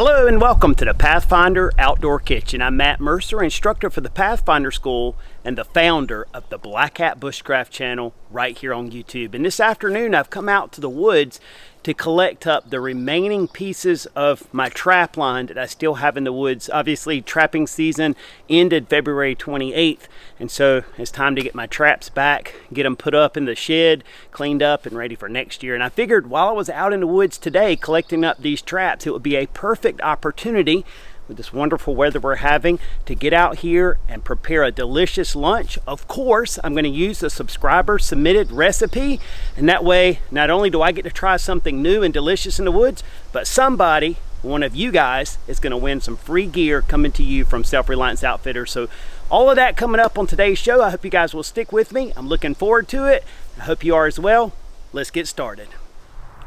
Hello and welcome to the Pathfinder Outdoor Kitchen. I'm Matt Mercer, instructor for the Pathfinder School and the founder of the Black Hat Bushcraft channel right here on YouTube. And this afternoon I've come out to the woods to collect up the remaining pieces of my trap line that I still have in the woods. Obviously trapping season ended February 28th, and so it's time to get my traps back, get them put up in the shed, cleaned up and ready for next year. And I figured while I was out in the woods today collecting up these traps, it would be a perfect opportunity with this wonderful weather we're having to get out here and prepare a delicious lunch. Of course, I'm going to use the subscriber submitted recipe, and that way not only do I get to try something new and delicious in the woods, but somebody, one of you guys, is going to win some free gear coming to you from Reliance Outfitters. So all of that coming up on today's show. I hope you guys will stick with me. I'm looking forward to it. I hope you are as well. Let's get started.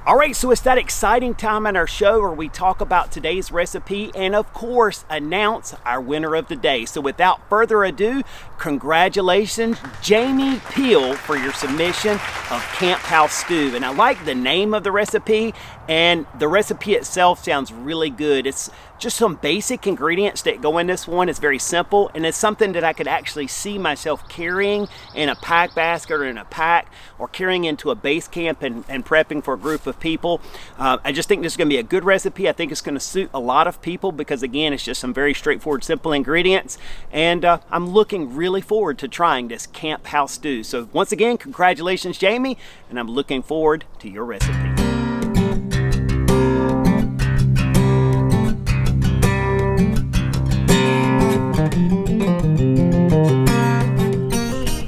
All right, so it's that exciting time in our show where we talk about today's recipe and of course announce our winner of the day. So without further ado, congratulations Jamie Peel for your submission of Camp House Stew. And I like the name of the recipe, and the recipe itself sounds really good. It's just some basic ingredients that go in this one. It's very simple, and it's something that I could actually see myself carrying in a pack basket or in a pack, or carrying into a base camp and prepping for a group of people. I just think this is going to be a good recipe. I think it's going to suit a lot of people because, again, it's just some very straightforward, simple ingredients. And I'm looking really forward to trying this Camp House Stew. So once again, congratulations, Jamie, and I'm looking forward to your recipe.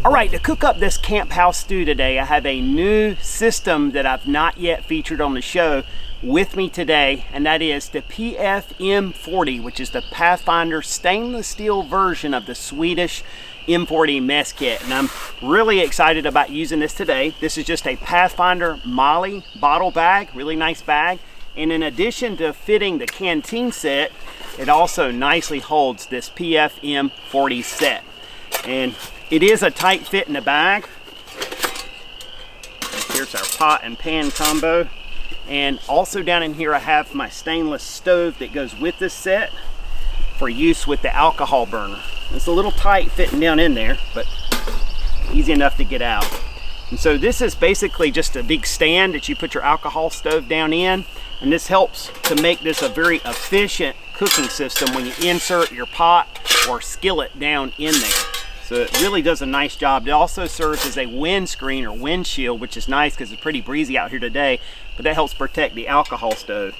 All right, to cook up this Camp House Stew today, I have a new system that I've not yet featured on the show with me today, and that is the PFM40, which is the Pathfinder stainless steel version of the Swedish M40 mess kit. And I'm really excited about using this today. This is just a Pathfinder Molly bottle bag, really nice bag. And in addition to fitting the canteen set, it also nicely holds this PFM40 set. And it is a tight fit in the bag. Here's our pot and pan combo. And also down in here I have my stainless stove that goes with this set for use with the alcohol burner. It's a little tight fitting down in there, but easy enough to get out. And so this is basically just a big stand that you put your alcohol stove down in, and this helps to make this a very efficient cooking system when you insert your pot or skillet down in there. So it really does a nice job. It also serves as a windscreen or windshield, which is nice because it's pretty breezy out here today, but that helps protect the alcohol stove.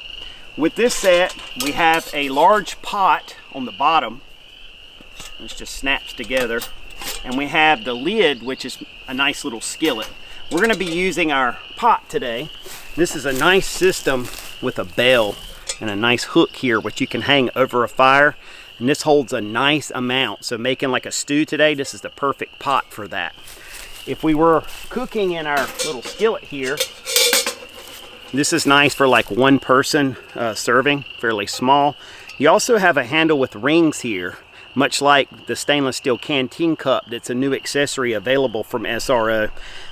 With this set, we have a large pot on the bottom, which just snaps together, and we have the lid, which is a nice little skillet. We're going to be using our pot today. This is a nice system with a bell and a nice hook here, which you can hang over a fire. And this holds a nice amount. So making like a stew today, this is the perfect pot for that. If we were cooking in our little skillet here, this is nice for like one person serving, fairly small. You also have a handle with rings here, much like the stainless steel canteen cup that's a new accessory available from SRO.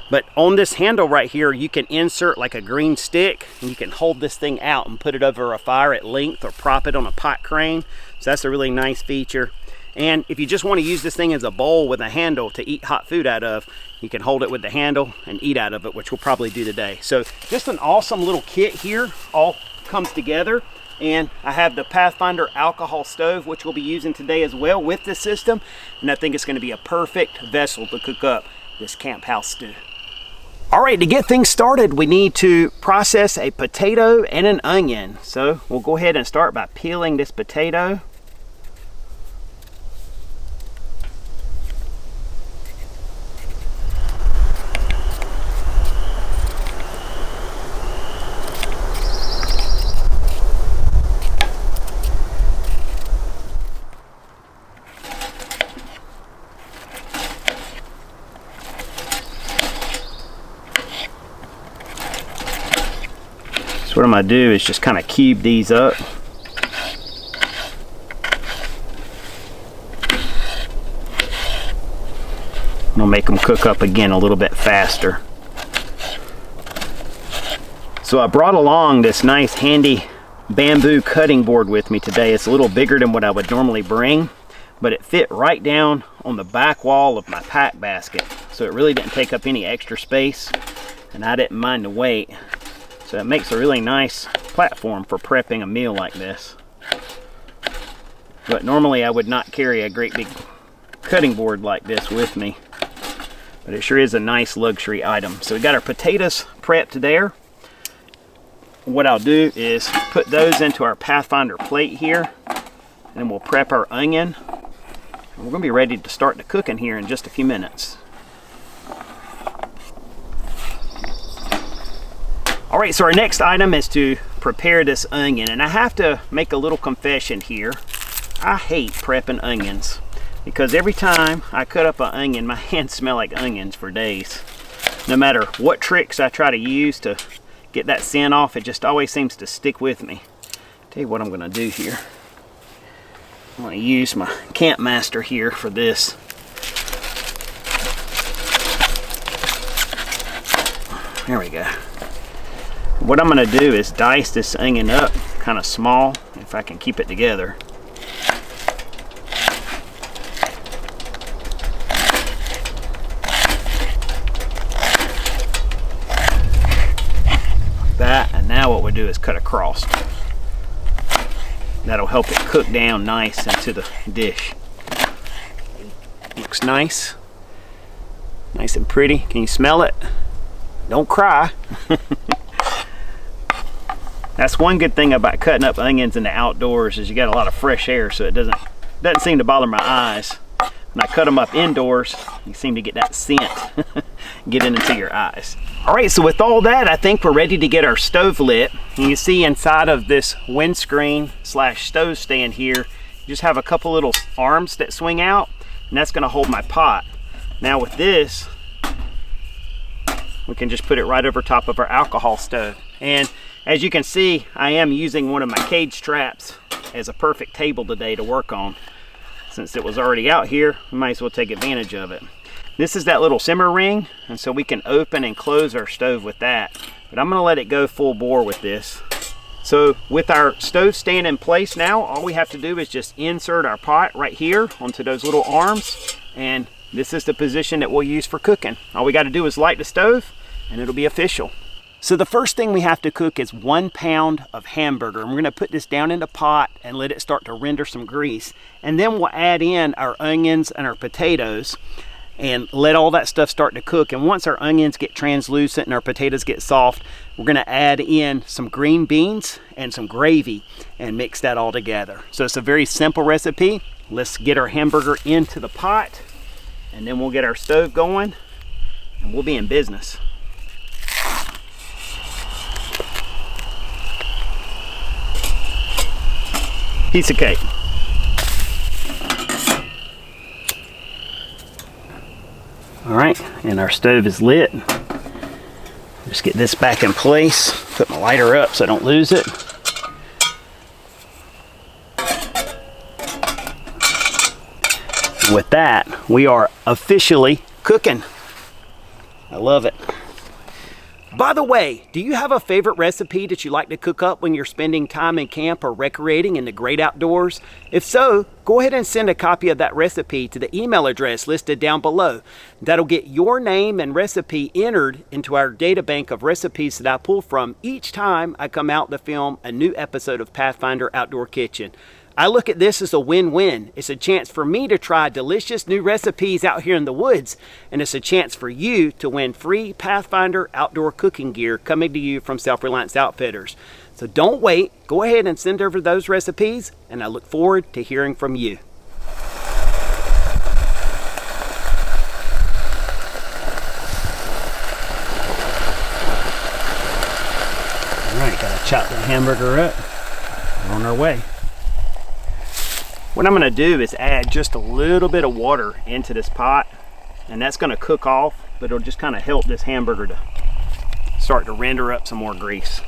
But on this handle right here, you can insert like a green stick, and you can hold this thing out and put it over a fire at length or prop it on a pot crane. So that's a really nice feature. And if you just want to use this thing as a bowl with a handle to eat hot food out of, you can hold it with the handle and eat out of it, which we'll probably do today. So just an awesome little kit here, all comes together. And I have the Pathfinder Alcohol Stove, which we'll be using today as well with this system. And I think it's going to be a perfect vessel to cook up this Camp House Stew. All right, to get things started, we need to process a potato and an onion. So we'll go ahead and start by peeling this potato. So what I'm going to do is just kind of cube these up. I'm going to make them cook up again a little bit faster. So I brought along this nice handy bamboo cutting board with me today. It's a little bigger than what I would normally bring, but it fit right down on the back wall of my pack basket. So it really didn't take up any extra space, and I didn't mind the weight. So it makes a really nice platform for prepping a meal like this. But normally I would not carry a great big cutting board like this with me. But it sure is a nice luxury item. So we got our potatoes prepped there. What I'll do is put those into our Pathfinder plate here, and then we'll prep our onion. And we're going to be ready to start the cooking here in just a few minutes. Alright, so our next item is to prepare this onion, and I have to make a little confession here. I hate prepping onions because every time I cut up an onion, my hands smell like onions for days. No matter what tricks I try to use to get that scent off, it just always seems to stick with me. Tell you what I'm going to do here. I'm going to use my Camp Master here for this. There we go. What I'm going to do is dice this onion up kind of small, if I can keep it together. That, and now what we do is cut across. That'll help it cook down nice into the dish. Looks nice. Nice and pretty. Can you smell it? Don't cry. That's one good thing about cutting up onions in the outdoors, is you got a lot of fresh air, so it doesn't seem to bother my eyes. When I cut them up indoors, you seem to get that scent getting into your eyes. All right, so with all that, I think we're ready to get our stove lit. And you see inside of this windscreen / stove stand here, you just have a couple little arms that swing out, and that's gonna hold my pot. Now with this, we can just put it right over top of our alcohol stove. And as you can see, I am using one of my cage traps as a perfect table today to work on. Since it was already out here, we might as well take advantage of it. This is that little simmer ring, and so we can open and close our stove with that. But I'm gonna let it go full bore with this. So with our stove stand in place now, all we have to do is just insert our pot right here onto those little arms, and this is the position that we'll use for cooking. All we gotta do is light the stove, and it'll be official. So the first thing we have to cook is 1 pound of hamburger. And we're gonna put this down in the pot and let it start to render some grease. And then we'll add in our onions and our potatoes and let all that stuff start to cook. And once our onions get translucent and our potatoes get soft, we're gonna add in some green beans and some gravy and mix that all together. So it's a very simple recipe. Let's get our hamburger into the pot, and then we'll get our stove going and we'll be in business. Piece of cake. All right, and our stove is lit. Just get this back in place. Put my lighter up so I don't lose it. With that, we are officially cooking. I love it. By the way, do you have a favorite recipe that you like to cook up when you're spending time in camp or recreating in the great outdoors? If so, go ahead and send a copy of that recipe to the email address listed down below. That'll get your name and recipe entered into our databank of recipes that I pull from each time I come out to film a new episode of Pathfinder Outdoor Kitchen. I look at this as a win-win. It's a chance for me to try delicious new recipes out here in the woods, and it's a chance for you to win free Pathfinder outdoor cooking gear coming to you from Reliance Outfitters. So don't wait, go ahead and send over those recipes, and I look forward to hearing from you. All right, gotta chop the hamburger up. We're on our way. What I'm going to do is add just a little bit of water into this pot, and that's going to cook off, but it'll just kind of help this hamburger to start to render up some more grease.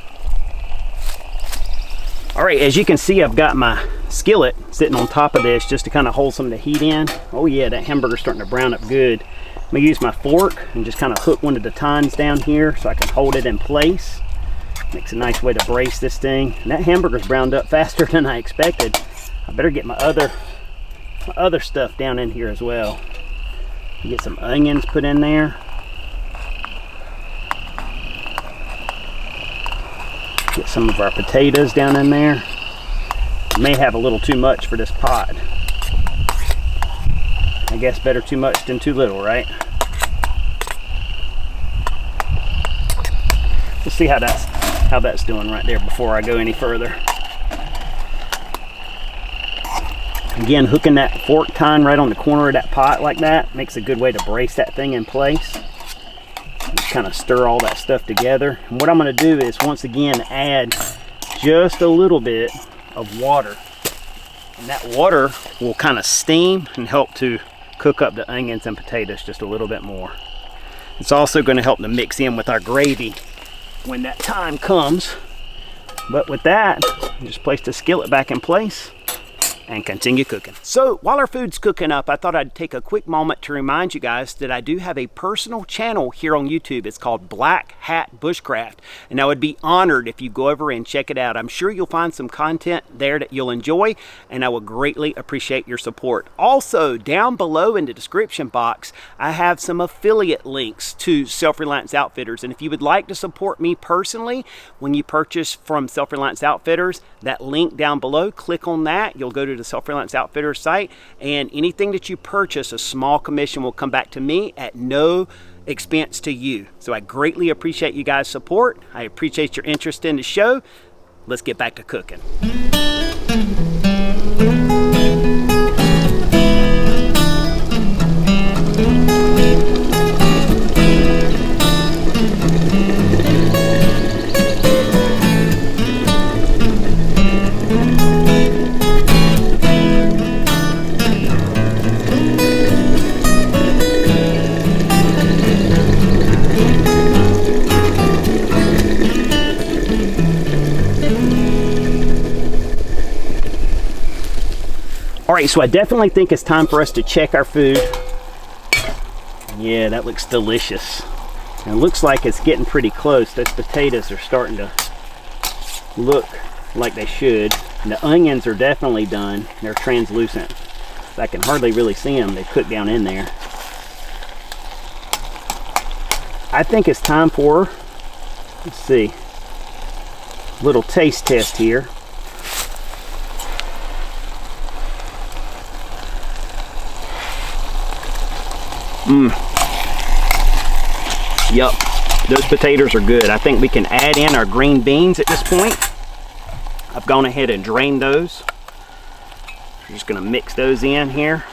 All right, as you can see, I've got my skillet sitting on top of this just to kind of hold some of the heat in. Oh yeah, that hamburger's starting to brown up good. I'm going to use my fork and just kind of hook one of the tines down here so I can hold it in place. Makes a nice way to brace this thing. And that hamburger's browned up faster than I expected. I better get my other stuff down in here as well. Get some onions put in there. Get some of our potatoes down in there. May have a little too much for this pot. I guess better too much than too little, right? Let's see how that's doing right there before I go any further. Again, hooking that fork tine right on the corner of that pot like that makes a good way to brace that thing in place. Just kind of stir all that stuff together. And what I'm going to do is once again add just a little bit of water. And that water will kind of steam and help to cook up the onions and potatoes just a little bit more. It's also going to help to mix in with our gravy when that time comes. But with that, just place the skillet back in place and continue cooking. So while our food's cooking up, I thought I'd take a quick moment to remind you guys that I do have a personal channel here on YouTube. It's called Black Hat Bushcraft, and I would be honored if you go over and check it out. I'm sure you'll find some content there that you'll enjoy, and I would greatly appreciate your support. Also, down below in the description box, I have some affiliate links to Self-Reliance Outfitters, and if you would like to support me personally when you purchase from Self-Reliance Outfitters, that link down below, click on that. You'll go to the Self-Reliance Outfitters site, and anything that you purchase, a small commission will come back to me at no expense to you. So I greatly appreciate you guys' support. I appreciate your interest in the show. Let's get back to cooking. All right, so I definitely think it's time for us to check our food. Yeah, that looks delicious. And it looks like it's getting pretty close. Those potatoes are starting to look like they should. And the onions are definitely done. They're translucent. I can hardly really see them. They cook down in there. I think it's time for, let's see, a little taste test here. Yup, those potatoes are good. I think we can add in our green beans at this point. I've gone ahead and drained those. I'm just going to mix those in here.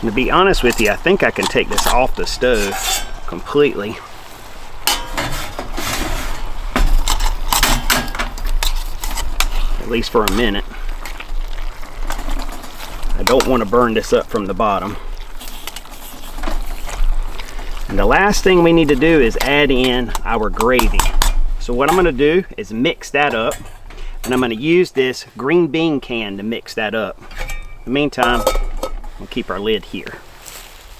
And to be honest with you, I think I can take this off the stove completely. At least for a minute. I don't want to burn this up from the bottom. And the last thing we need to do is add in our gravy. So what I'm going to do is mix that up, and I'm going to use this green bean can to mix that up. In the meantime, we'll keep our lid here.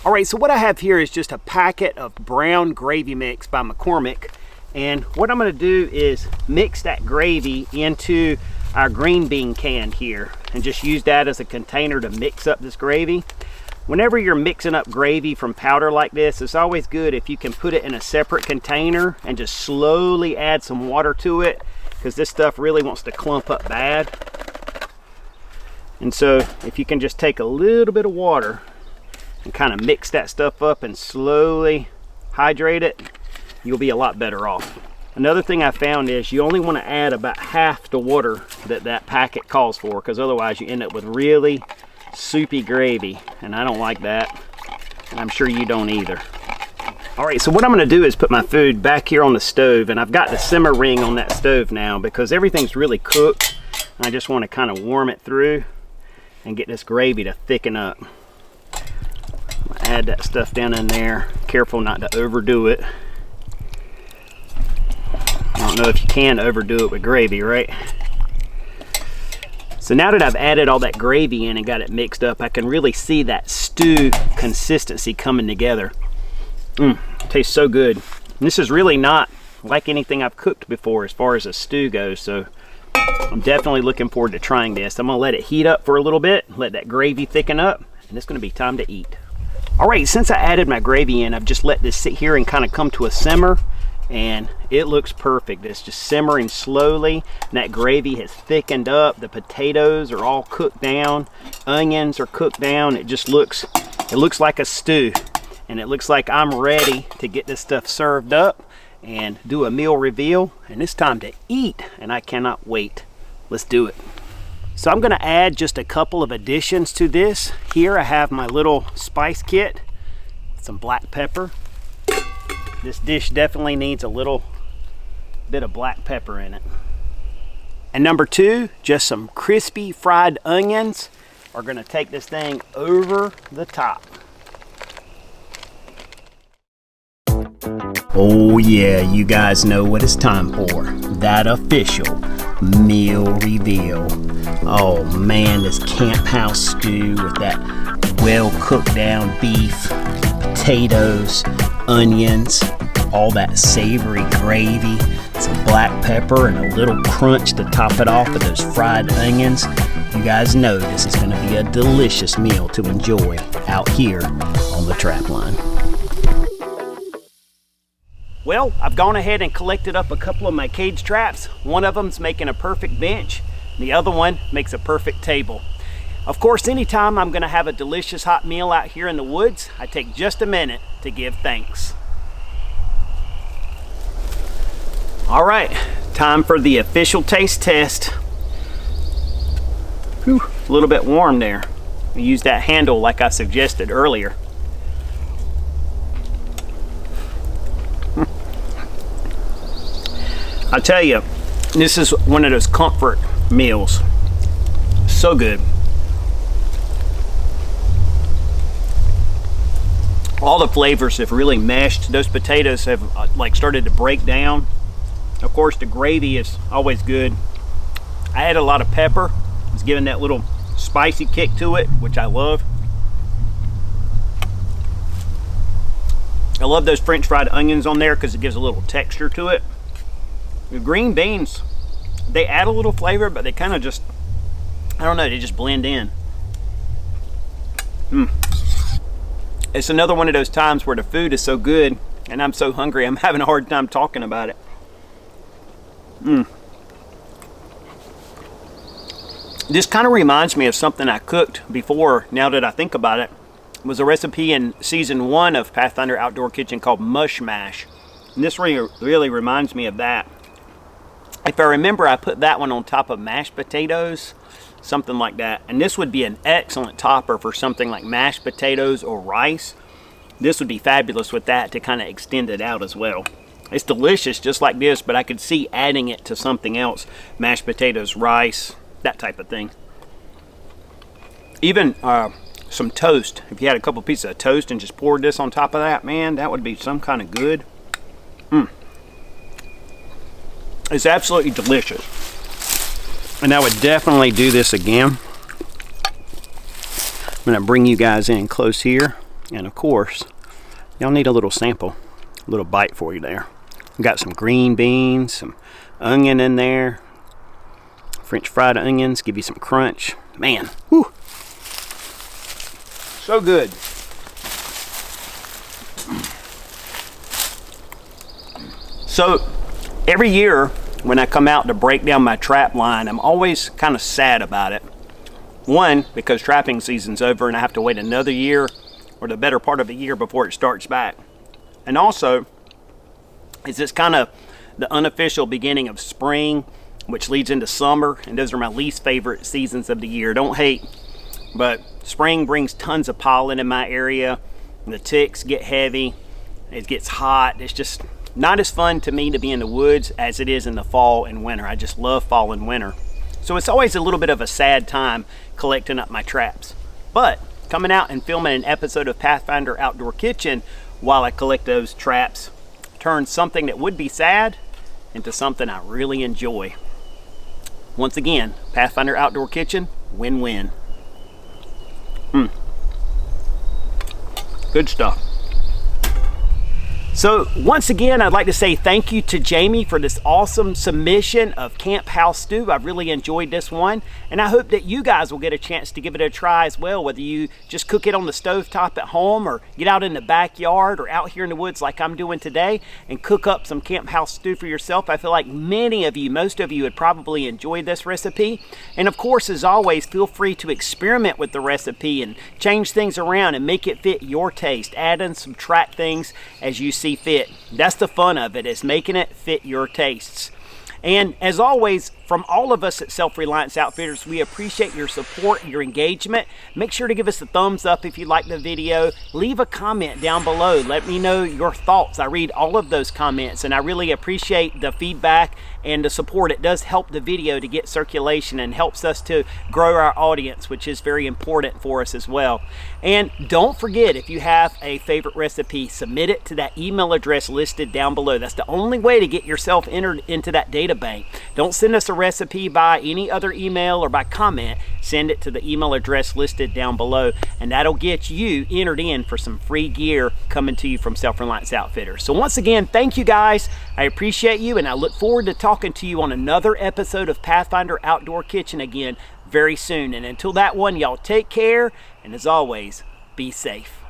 All right, so what I have here is just a packet of brown gravy mix by McCormick, and what I'm going to do is mix that gravy into our green bean can here and just use that as a container to mix up this gravy. Whenever you're mixing up gravy from powder like this, it's always good if you can put it in a separate container and just slowly add some water to it, because this stuff really wants to clump up bad. And so if you can just take a little bit of water and kind of mix that stuff up and slowly hydrate it, you'll be a lot better off. Another thing I found is you only want to add about half the water that packet calls for, because otherwise you end up with really soupy gravy, and I don't like that, and I'm sure you don't either. All right, so what I'm going to do is put my food back here on the stove, and I've got the simmer ring on that stove now because everything's really cooked. I just want to kind of warm it through and get this gravy to thicken up. I'm going to add that stuff down in there. Careful not to overdo it. I don't know if you can overdo it with gravy, right? So now that I've added all that gravy in and got it mixed up, I can really see that stew consistency coming together. Tastes so good. And this is really not like anything I've cooked before as far as a stew goes, so I'm definitely looking forward to trying this. I'm gonna let it heat up for a little bit, let that gravy thicken up, and it's gonna be time to eat. All right, since I added my gravy in, I've just let this sit here and kind of come to a simmer, and it looks perfect. It's just simmering slowly, and that gravy has thickened up. The potatoes are all cooked down, onions are cooked down. It looks like a stew, and it looks like I'm ready to get this stuff served up and do a meal reveal, and it's time to eat, and I cannot wait. Let's do it. So I'm gonna add just a couple of additions to this. Here I have my little spice kit, some black pepper. This dish definitely needs a little bit of black pepper in it. And number 2, just some crispy fried onions are gonna take this thing over the top. Oh yeah, you guys know what it's time for. That official meal reveal. Oh man, this camp house stew with that well cooked down beef, potatoes, onions, all that savory gravy, some black pepper, and a little crunch to top it off with those fried onions. You guys know this is going to be a delicious meal to enjoy out here on the trap line. Well, I've gone ahead and collected up a couple of my cage traps. One of them's making a perfect bench, the other one makes a perfect table. Of course, anytime I'm gonna have a delicious hot meal out here in the woods, I take just a minute to give thanks. All right, time for the official taste test. Whew, a little bit warm there. I used that handle like I suggested earlier. I tell you, this is one of those comfort meals. So good. All the flavors have really meshed. Those potatoes have like started to break down. Of course, the gravy is always good. I add a lot of pepper. It's giving that little spicy kick to it, which I love. I love those French fried onions on there because it gives a little texture to it. The green beans, they add a little flavor, but they kind of just, I don't know, they just blend in. It's another one of those times where the food is so good and I'm so hungry I'm having a hard time talking about it. This kind of reminds me of something I cooked before, now that I think about it. It was a recipe in season 1 of Pathfinder Outdoor Kitchen called Mush Mash. And this really reminds me of that. If I remember, I put that one on top of mashed potatoes, something like that. And this would be an excellent topper for something like mashed potatoes or rice. This would be fabulous with that to kind of extend it out as well. It's delicious just like this, but I could see adding it to something else. Mashed potatoes, rice, that type of thing. Even some toast. If you had a couple pieces of toast and just poured this on top of that, man, that would be some kind of good. It's absolutely delicious. And I would definitely do this again. I'm going to bring you guys in close here. And of course, y'all need a little sample, a little bite for you there. Got some green beans, some onion in there. French fried onions, give you some crunch. Man, whew. So good. So every year when I come out to break down my trap line, I'm always kind of sad about it. One, because trapping season's over and I have to wait another year or the better part of a year before it starts back. And also, it's kind of the unofficial beginning of spring, which leads into summer, and those are my least favorite seasons of the year. Don't hate, but spring brings tons of pollen in my area, and the ticks get heavy, it gets hot. It's just not as fun to me to be in the woods as it is in the fall and winter. I just love fall and winter. So it's always a little bit of a sad time collecting up my traps. But coming out and filming an episode of Pathfinder Outdoor Kitchen while I collect those traps turns something that would be sad into something I really enjoy. Once again, Pathfinder Outdoor Kitchen, win-win. Good stuff. So once again, I'd like to say thank you to Jamie for this awesome submission of Camp House Stew. I've really enjoyed this one, and I hope that you guys will get a chance to give it a try as well, whether you just cook it on the stovetop at home or get out in the backyard or out here in the woods like I'm doing today and cook up some Camp House Stew for yourself. I feel like many of you, most of you would probably enjoy this recipe. And of course, as always, feel free to experiment with the recipe and change things around and make it fit your taste. Add and subtract things as you see fit. That's the fun of it, is making it fit your tastes. And as always, from all of us at Self-Reliance Outfitters, we appreciate your support, your engagement. Make sure to give us a thumbs up if you like the video. Leave a comment down below. Let me know your thoughts. I read all of those comments, and I really appreciate the feedback and the support. It does help the video to get circulation and helps us to grow our audience, which is very important for us as well. And don't forget, if you have a favorite recipe, submit it to that email address listed down below. That's the only way to get yourself entered into that data bank. Don't send us a recipe by any other email or by comment. Send it to the email address listed down below, and that'll get you entered in for some free gear coming to you from Self-Reliance Outfitters. So once again, thank you guys. I appreciate you, and I look forward to talking to you on another episode of Pathfinder Outdoor Kitchen again very soon. And until that one, y'all take care, and as always, be safe.